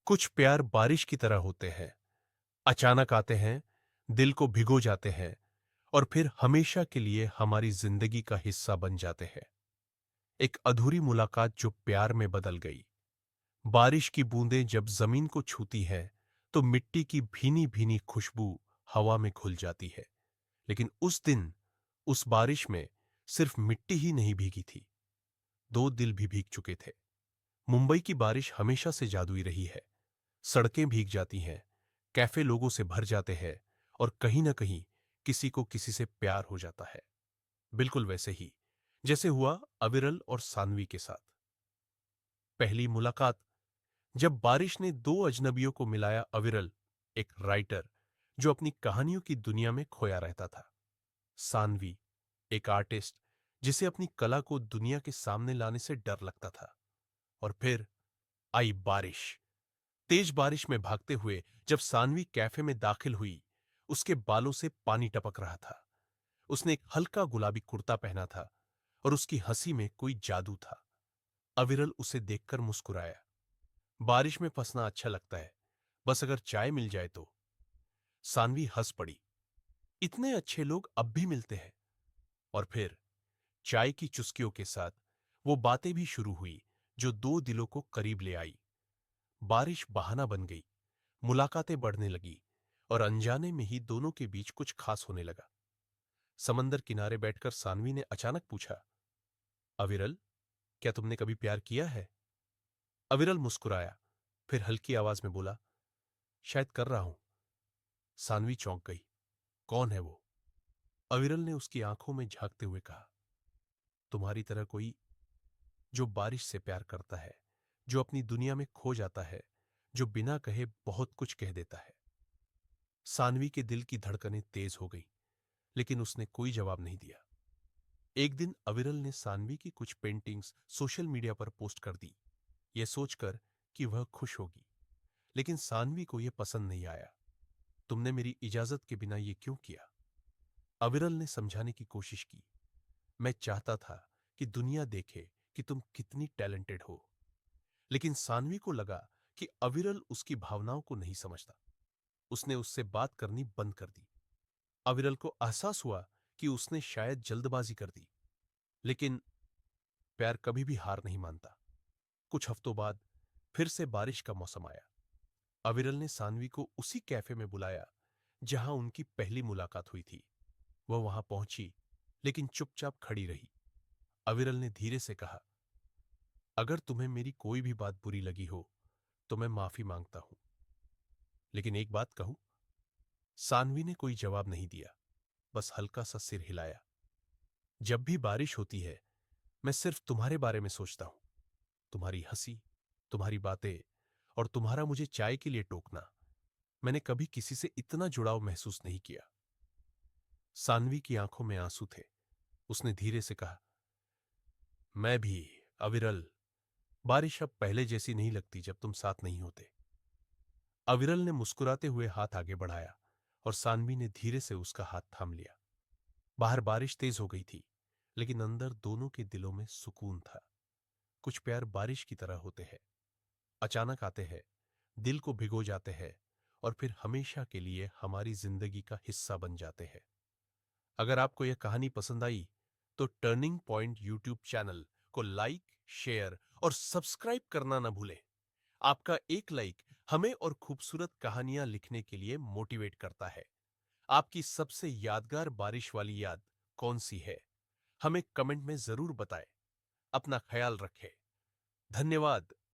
कुछ प्यार बारिश की तरह होते हैं। अचानक आते हैं, दिल को भिगो जाते हैं और फिर हमेशा के लिए हमारी जिंदगी का हिस्सा बन जाते हैं। एक अधूरी मुलाकात जो प्यार में बदल गई। बारिश की बूंदें जब जमीन को छूती हैं, तो मिट्टी की भीनी भीनी खुशबू हवा में घुल जाती है। लेकिन उस दिन, उस बारिश में सिर्फ मिट्टी ही नहीं भीगी थी, दो दिल भी भीग चुके थे। मुंबई की बारिश हमेशा से जादुई रही है। सड़कें भीग जाती हैं, कैफे लोगों से भर जाते हैं और कहीं ना कहीं किसी को किसी से प्यार हो जाता है। बिल्कुल वैसे ही जैसे हुआ अविरल और सानवी के साथ। पहली मुलाकात, जब बारिश ने दो अजनबियों को मिलाया। अविरल, एक राइटर जो अपनी कहानियों की दुनिया में खोया रहता था। सानवी, एक आर्टिस्ट जिसे अपनी कला को दुनिया के सामने लाने से डर लगता था। और फिर आई बारिश। तेज बारिश में भागते हुए जब सानवी कैफे में दाखिल हुई, उसके बालों से पानी टपक रहा था। उसने एक हल्का गुलाबी कुर्ता पहना था और उसकी हंसी में कोई जादू था। अविरल उसे देखकर मुस्कुराया। बारिश में फंसना अच्छा लगता है, बस अगर चाय मिल जाए तो। सानवी हंस पड़ी। इतने अच्छे लोग अब भी मिलते हैं। और फिर चाय की चुस्कियों के साथ वो बातें भी शुरू हुई जो दो दिलों को करीब ले आई। बारिश बहाना बन गई, मुलाकातें बढ़ने लगी और अनजाने में ही दोनों के बीच कुछ खास होने लगा। समंदर किनारे बैठकर सानवी ने अचानक पूछा, अविरल, क्या तुमने कभी प्यार किया है? अविरल मुस्कुराया, फिर हल्की आवाज में बोला, शायद कर रहा हूं। सानवी चौंक गई। कौन है वो? अविरल ने उसकी आंखों में झांकते हुए कहा, तुम्हारी तरह कोई, जो बारिश से प्यार करता है, जो अपनी दुनिया में खो जाता है, जो बिना कहे बहुत कुछ कह देता है। सानवी के दिल की धड़कनें तेज हो गई, लेकिन उसने कोई जवाब नहीं दिया। एक दिन अविरल ने सानवी की कुछ पेंटिंग्स सोशल मीडिया पर पोस्ट कर दी, यह सोचकर कि वह खुश होगी। लेकिन सानवी को यह पसंद नहीं आया। तुमने मेरी इजाजत के बिना यह क्यों किया? अविरल ने समझाने की कोशिश की। मैं चाहता था कि दुनिया देखे कि तुम कितनी टैलेंटेड हो। लेकिन सानवी को लगा कि अविरल उसकी भावनाओं को नहीं समझता। उसने उससे बात करनी बंद कर दी। अविरल को एहसास हुआ कि उसने शायद जल्दबाजी कर दी। लेकिन प्यार कभी भी हार नहीं मानता। कुछ हफ्तों बाद फिर से बारिश का मौसम आया। अविरल ने सानवी को उसी कैफे में बुलाया जहां उनकी पहली मुलाकात हुई थी। वह वहां पहुंची, लेकिन चुपचाप खड़ी रही। अविरल ने धीरे से कहा, अगर तुम्हें मेरी कोई भी बात बुरी लगी हो तो मैं माफी मांगता हूं। लेकिन एक बात कहूं? सानवी ने कोई जवाब नहीं दिया, बस हल्का सा सिर हिलाया। जब भी बारिश होती है, मैं सिर्फ तुम्हारे बारे में सोचता हूं। तुम्हारी हंसी, तुम्हारी बातें और तुम्हारा मुझे चाय के लिए टोकना। मैंने कभी किसी से इतना जुड़ाव महसूस नहीं किया। सानवी की आंखों में आंसू थे। उसने धीरे से कहा, मैं भी। अविरल, बारिश अब पहले जैसी नहीं लगती जब तुम साथ नहीं होते। अविरल ने मुस्कुराते हुए हाथ आगे बढ़ाया और सानवी ने धीरे से उसका हाथ थाम लिया। बाहर बारिश तेज हो गई थी, लेकिन अंदर दोनों के दिलों में सुकून था। कुछ प्यार बारिश की तरह होते हैं। अचानक आते हैं, दिल को भिगो जाते हैं और फिर हमेशा के लिए हमारी जिंदगी का हिस्सा बन जाते हैं। अगर आपको यह कहानी पसंद आई तो टर्निंग पॉइंट यूट्यूब चैनल को लाइक, शेयर और सब्सक्राइब करना ना भूलें। आपका एक लाइक हमें और खूबसूरत कहानियां लिखने के लिए मोटिवेट करता है। आपकी सबसे यादगार बारिश वाली याद कौन सी है? हमें कमेंट में जरूर बताएं। अपना ख्याल रखें। धन्यवाद।